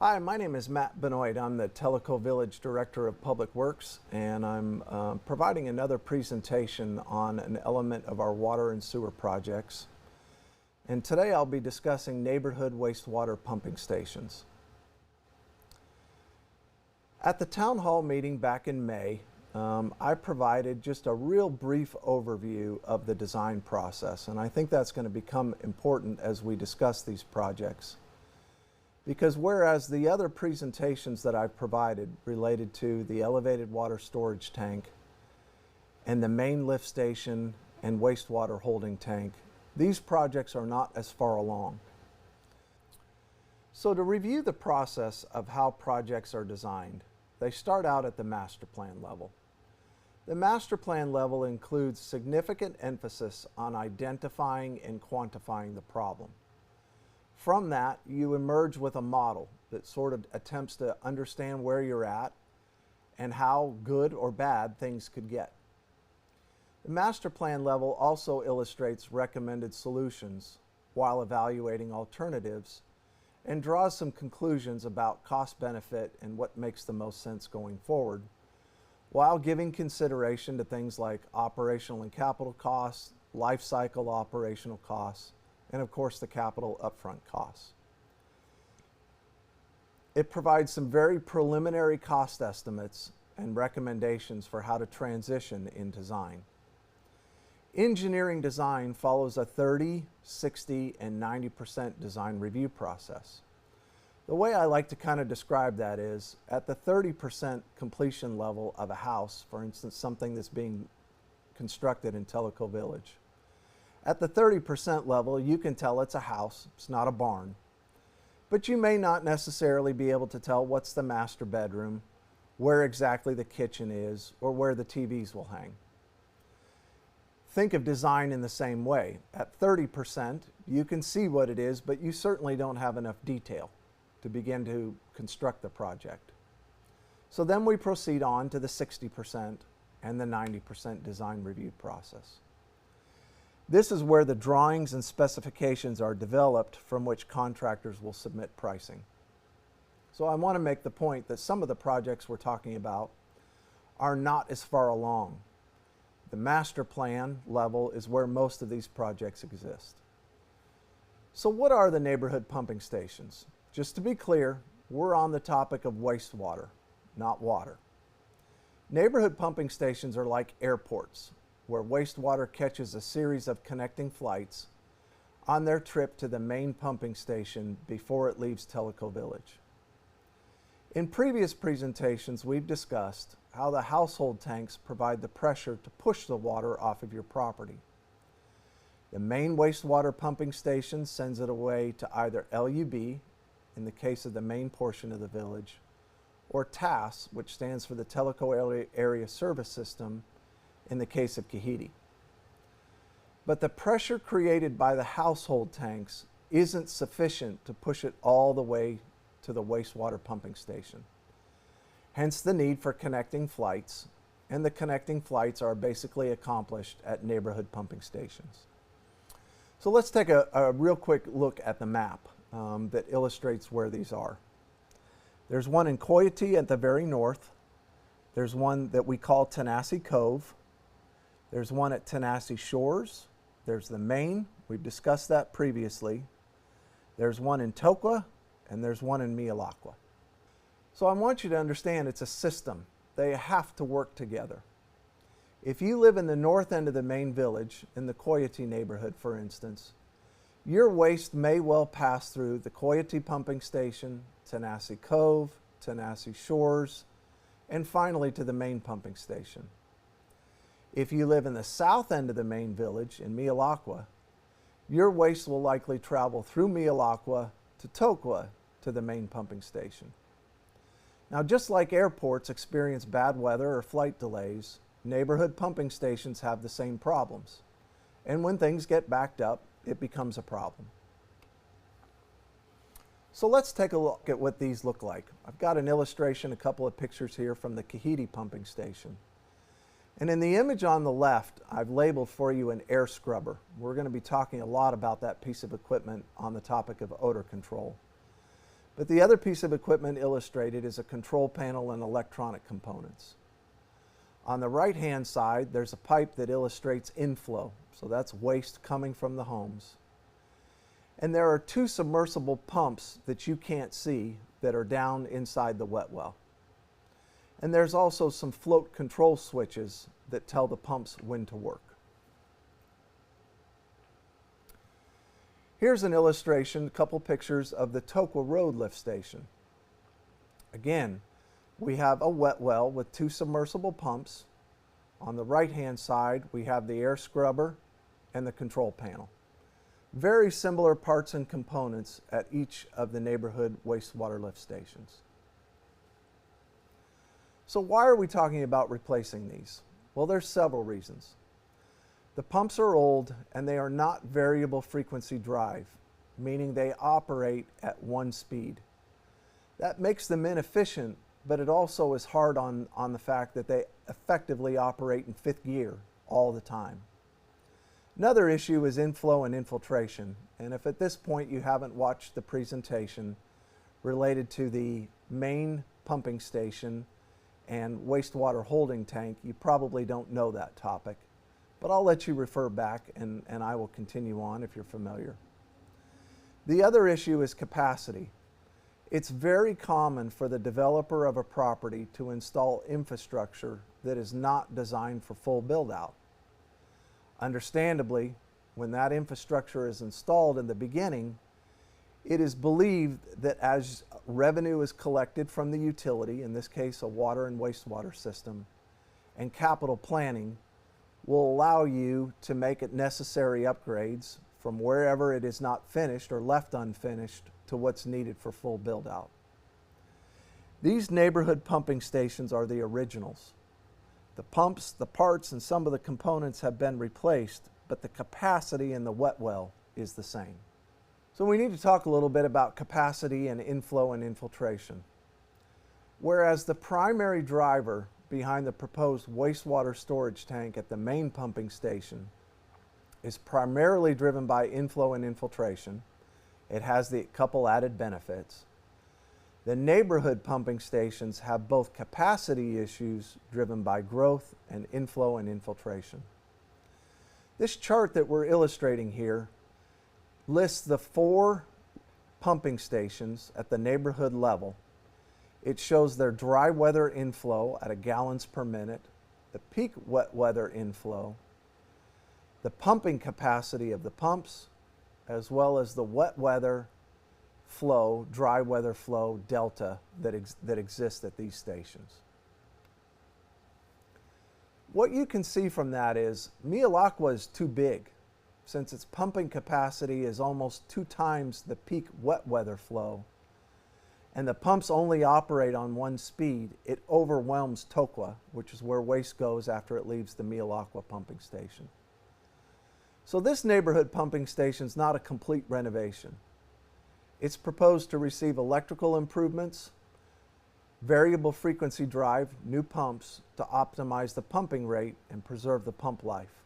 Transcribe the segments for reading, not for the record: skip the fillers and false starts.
Hi, my name is Matt Benoit. I'm the Tellico Village Director of Public Works, and I'm providing another presentation on an element of our water and sewer projects. And today I'll be discussing neighborhood wastewater pumping stations. At the town hall meeting back in May, I provided just a real brief overview of the design process, and I think that's going to become important as we discuss these projects. Because whereas the other presentations that I've provided related to the elevated water storage tank and the main lift station and wastewater holding tank, these projects are not as far along. So to review the process of how projects are designed, they start out at the master plan level. The master plan level includes significant emphasis on identifying and quantifying the problem. From that, you emerge with a model that sort of attempts to understand where you're at and how good or bad things could get. The master plan level also illustrates recommended solutions while evaluating alternatives and draws some conclusions about cost benefit and what makes the most sense going forward, while giving consideration to things like operational and capital costs, life cycle operational costs, and of course the capital upfront costs. It provides some very preliminary cost estimates and recommendations for how to transition in design. Engineering design follows a 30, 60, and 90% design review process. The way I like to kind of describe that is at the 30% completion level of a house, for instance, something that's being constructed in Tellico Village. At the 30% level, you can tell it's a house, it's not a barn. But you may not necessarily be able to tell what's the master bedroom, where exactly the kitchen is, or where the TVs will hang. Think of design in the same way. At 30%, you can see what it is, but you certainly don't have enough detail to begin to construct the project. So then we proceed on to the 60% and the 90% design review process. This is where the drawings and specifications are developed from which contractors will submit pricing. So I want to make the point that some of the projects we're talking about are not as far along. The master plan level is where most of these projects exist. So what are the neighborhood pumping stations? Just to be clear, we're on the topic of wastewater, not water. Neighborhood pumping stations are like airports, where wastewater catches a series of connecting flights on their trip to the main pumping station before it leaves Tellico Village. In previous presentations, we've discussed how the household tanks provide the pressure to push the water off of your property. The main wastewater pumping station sends it away to either LUB, in the case of the main portion of the village, or TAS, which stands for the Tellico Area Service System, in the case of Kahiti. But the pressure created by the household tanks isn't sufficient to push it all the way to the wastewater pumping station. Hence the need for connecting flights, and the connecting flights are basically accomplished at neighborhood pumping stations. So let's take a real quick look at the map that illustrates where these are. There's one in Kahiti at the very north. There's one that we call Tenasseee Cove. There's one at Tenasseee Shores. There's the main. We've discussed that previously. There's one in Tokwa, and there's one in Mialakwa. So I want you to understand it's a system. They have to work together. If you live in the north end of the main village, in the Kahiti neighborhood, for instance, your waste may well pass through the Kahiti pumping station, Tenasseee Cove, Tenasseee Shores, and finally to the main pumping station. If you live in the south end of the main village, in Mialakwa, your waste will likely travel through Mialakwa to Tokwa to the main pumping station. Now, just like airports experience bad weather or flight delays, neighborhood pumping stations have the same problems. And when things get backed up, it becomes a problem. So let's take a look at what these look like. I've got an illustration, a couple of pictures here from the Kahiti pumping station. And in the image on the left, I've labeled for you an air scrubber. We're going to be talking a lot about that piece of equipment on the topic of odor control. But the other piece of equipment illustrated is a control panel and electronic components. On the right-hand side, there's a pipe that illustrates inflow, so that's waste coming from the homes. And there are two submersible pumps that you can't see that are down inside the wet well. And there's also some float control switches that tell the pumps when to work. Here's an illustration, a couple pictures of the Tokwa Road lift station. Again, we have a wet well with two submersible pumps. On the right-hand side, we have the air scrubber and the control panel. Very similar parts and components at each of the neighborhood wastewater lift stations. So why are we talking about replacing these? Well, there's several reasons. The pumps are old and they are not variable frequency drive, meaning they operate at one speed. That makes them inefficient, but it also is hard on the fact that they effectively operate in fifth gear all the time. Another issue is inflow and infiltration, and if at this point you haven't watched the presentation related to the main pumping station and wastewater holding tank, you probably don't know that topic. But I'll let you refer back and I will continue on if you're familiar. The other issue is capacity. It's very common for the developer of a property to install infrastructure that is not designed for full build-out. Understandably, when that infrastructure is installed in the beginning, it is believed that as revenue is collected from the utility, in this case a water and wastewater system, and capital planning will allow you to make it necessary upgrades from wherever it is not finished or left unfinished to what's needed for full build-out. These neighborhood pumping stations are the originals. The pumps, the parts, and some of the components have been replaced, but the capacity in the wet well is the same. So we need to talk a little bit about capacity and inflow and infiltration. Whereas the primary driver behind the proposed wastewater storage tank at the main pumping station is primarily driven by inflow and infiltration. It has the couple added benefits. The neighborhood pumping stations have both capacity issues driven by growth and inflow and infiltration. This chart that we're illustrating here lists the 4 pumping stations at the neighborhood level. It shows their dry weather inflow at gallons per minute, the peak wet weather inflow, the pumping capacity of the pumps, as well as the wet weather flow, dry weather flow delta that exists at these stations. What you can see from that is Mialakwa is too big. Since its pumping capacity is almost 2 times the peak wet weather flow, and the pumps only operate on one speed, it overwhelms Tokwa, which is where waste goes after it leaves the Mialakwa pumping station. So this neighborhood pumping station is not a complete renovation. It's proposed to receive electrical improvements, variable frequency drive, new pumps to optimize the pumping rate and preserve the pump life.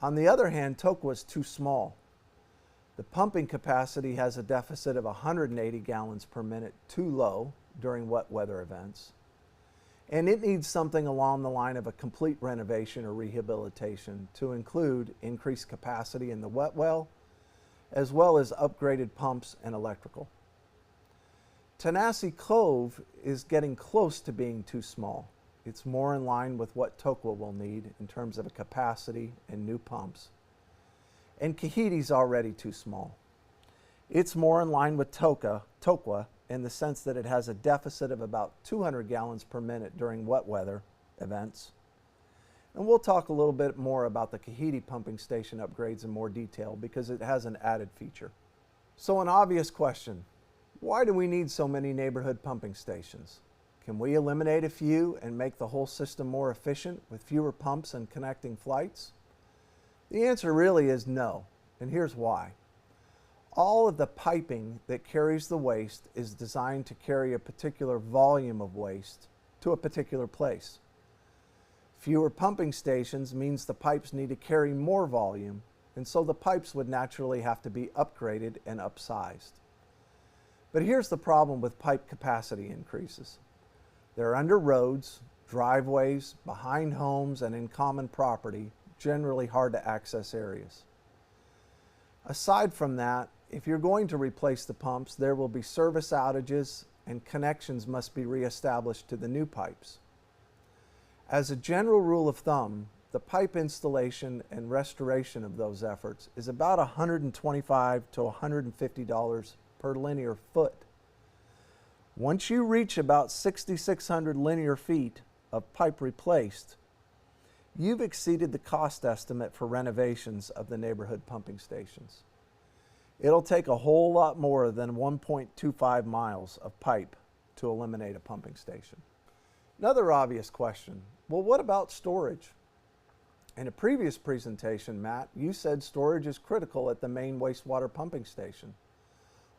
On the other hand, Tokwa is too small. The pumping capacity has a deficit of 180 gallons per minute, too low during wet weather events. And it needs something along the line of a complete renovation or rehabilitation to include increased capacity in the wet well, as well as upgraded pumps and electrical. Tanasi Cove is getting close to being too small. It's more in line with what Tokwa will need in terms of a capacity and new pumps. And Kahiti's already too small. It's more in line with Tokwa in the sense that it has a deficit of about 200 gallons per minute during wet weather events. And we'll talk a little bit more about the Kahiti pumping station upgrades in more detail because it has an added feature. So an obvious question, why do we need so many neighborhood pumping stations? Can we eliminate a few and make the whole system more efficient with fewer pumps and connecting flights? The answer really is no, and here's why. All of the piping that carries the waste is designed to carry a particular volume of waste to a particular place. Fewer pumping stations means the pipes need to carry more volume, and so the pipes would naturally have to be upgraded and upsized. But here's the problem with pipe capacity increases. They're under roads, driveways, behind homes, and in common property, generally hard to access areas. Aside from that, if you're going to replace the pumps, there will be service outages and connections must be reestablished to the new pipes. As a general rule of thumb, the pipe installation and restoration of those efforts is about $125 to $150 per linear foot. Once you reach about 6,600 linear feet of pipe replaced, you've exceeded the cost estimate for renovations of the neighborhood pumping stations. It'll take a whole lot more than 1.25 miles of pipe to eliminate a pumping station. Another obvious question, well, what about storage? In a previous presentation, Matt, you said storage is critical at the main wastewater pumping station.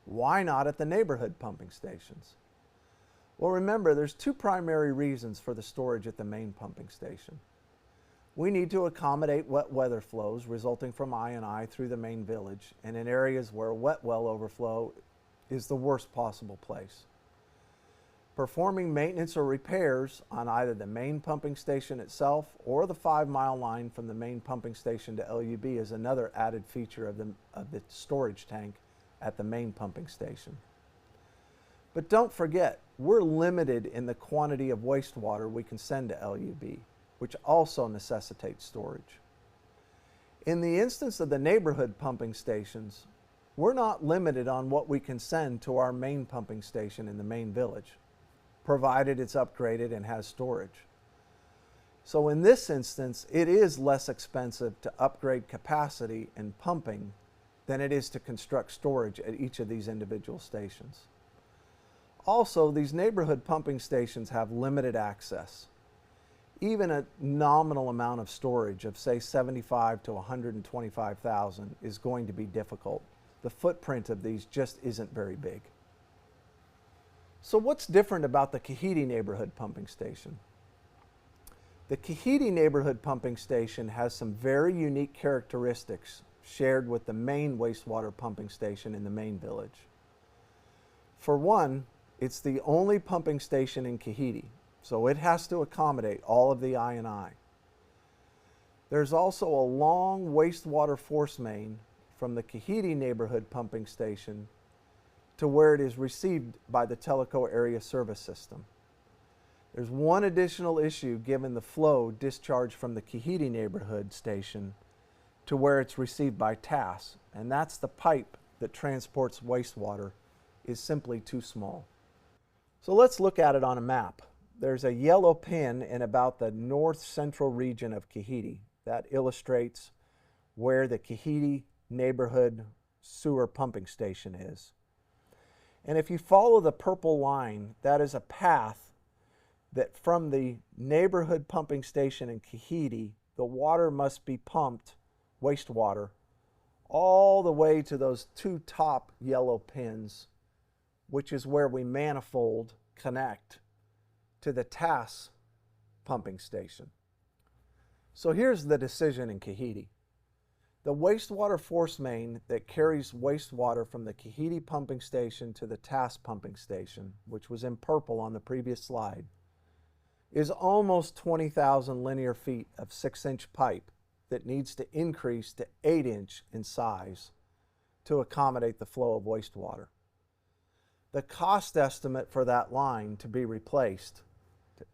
Why not at the neighborhood pumping stations? Well, remember, there's two primary reasons for the storage at the main pumping station. We need to accommodate wet weather flows resulting from I&I through the main village and in areas where wet well overflow is the worst possible place. Performing maintenance or repairs on either the main pumping station itself or the 5-mile line from the main pumping station to LUB is another added feature of the storage tank at the main pumping station. But don't forget, we're limited in the quantity of wastewater we can send to LUB, which also necessitates storage. In the instance of the neighborhood pumping stations, we're not limited on what we can send to our main pumping station in the main village, provided it's upgraded and has storage. So in this instance, it is less expensive to upgrade capacity and pumping than it is to construct storage at each of these individual stations. Also, these neighborhood pumping stations have limited access. Even a nominal amount of storage of say 75 to 125,000 is going to be difficult. The footprint of these just isn't very big. So what's different about the Kahiti neighborhood pumping station? The Kahiti neighborhood pumping station has some very unique characteristics shared with the main wastewater pumping station in the main village. For one, it's the only pumping station in Kahiti, so it has to accommodate all of the I&I. There's also a long wastewater force main from the Kahiti neighborhood pumping station to where it is received by the Tellico area service system. There's one additional issue given the flow discharged from the Kahiti neighborhood station to where it's received by TAS, and that's the pipe that transports wastewater is simply too small. So let's look at it on a map. There's a yellow pin in about the north central region of Kahiti that illustrates where the Kahiti neighborhood sewer pumping station is. And if you follow the purple line, that is a path that from the neighborhood pumping station in Kahiti, the water must be pumped, wastewater, all the way to those two top yellow pins, which is where we manifold connect to the TAS pumping station. So here's the decision in Kahiti. The wastewater force main that carries wastewater from the Kahiti pumping station to the TAS pumping station, which was in purple on the previous slide, is almost 20,000 linear feet of 6-inch pipe that needs to increase to 8-inch in size to accommodate the flow of wastewater. The cost estimate for that line to be replaced, to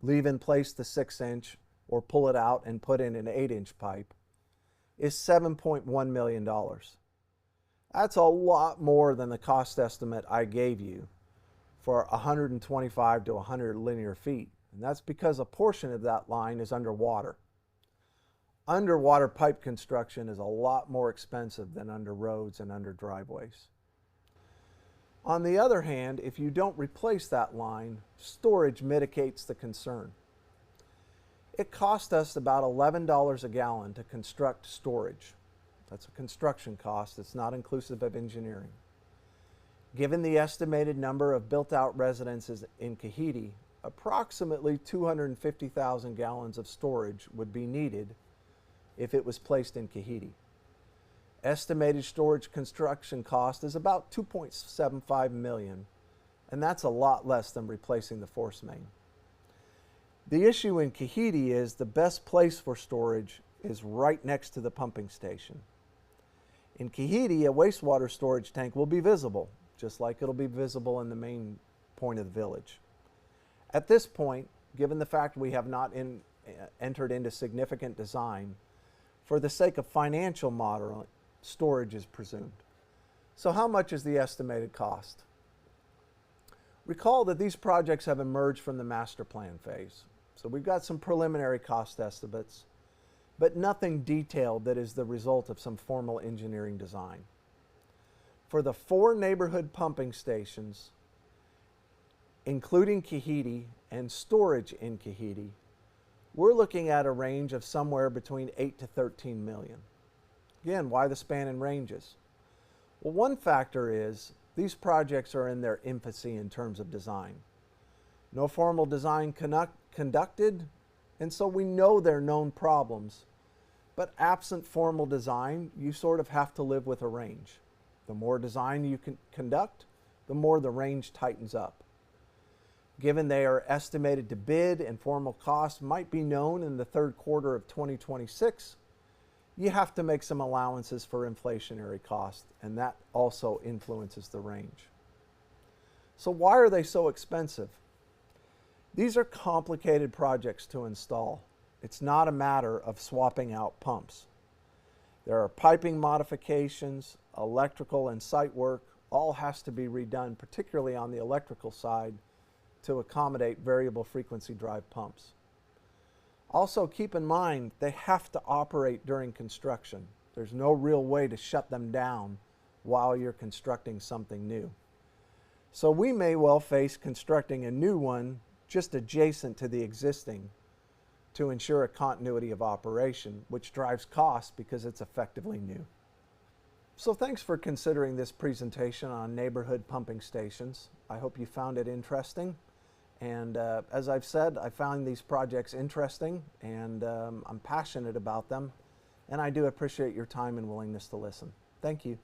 leave in place the 6-inch or pull it out and put in an 8-inch pipe, is $7.1 million. That's a lot more than the cost estimate I gave you for 125 to 100 linear feet. And that's because a portion of that line is underwater. Underwater pipe construction is a lot more expensive than under roads and under driveways. On the other hand, if you don't replace that line, storage mitigates the concern. It cost us about $11 a gallon to construct storage. That's a construction cost. It's not inclusive of engineering. Given the estimated number of built-out residences in Kahiti, approximately 250,000 gallons of storage would be needed if it was placed in Kahiti. Estimated storage construction cost is about $2.75 million, and that's a lot less than replacing the force main. The issue in Kahiti is the best place for storage is right next to the pumping station. In Kahiti, a wastewater storage tank will be visible, just like it'll be visible in the main point of the village. At this point, given the fact we have not entered into significant design, for the sake of financial modeling, storage is presumed. So how much is the estimated cost? Recall that these projects have emerged from the master plan phase. So we've got some preliminary cost estimates, but nothing detailed that is the result of some formal engineering design. For the 4 neighborhood pumping stations, including Kahiti and storage in Kahiti, we're looking at a range of somewhere between 8 to 13 million. Again, why the span in ranges? Well, one factor is these projects are in their infancy in terms of design. No formal design conducted, and so we know they're known problems. But absent formal design, you sort of have to live with a range. The more design you can conduct, the more the range tightens up. Given they are estimated to bid and formal costs might be known in the third quarter of 2026, you have to make some allowances for inflationary costs, and that also influences the range. So why are they so expensive? These are complicated projects to install. It's not a matter of swapping out pumps. There are piping modifications, electrical and site work, all has to be redone, particularly on the electrical side, to accommodate variable frequency drive pumps. Also keep in mind, they have to operate during construction. There's no real way to shut them down while you're constructing something new. So we may well face constructing a new one just adjacent to the existing to ensure a continuity of operation, which drives costs because it's effectively new. So thanks for considering this presentation on neighborhood pumping stations. I hope you found it interesting. And as I've said, I found these projects interesting, and I'm passionate about them. And I do appreciate your time and willingness to listen. Thank you.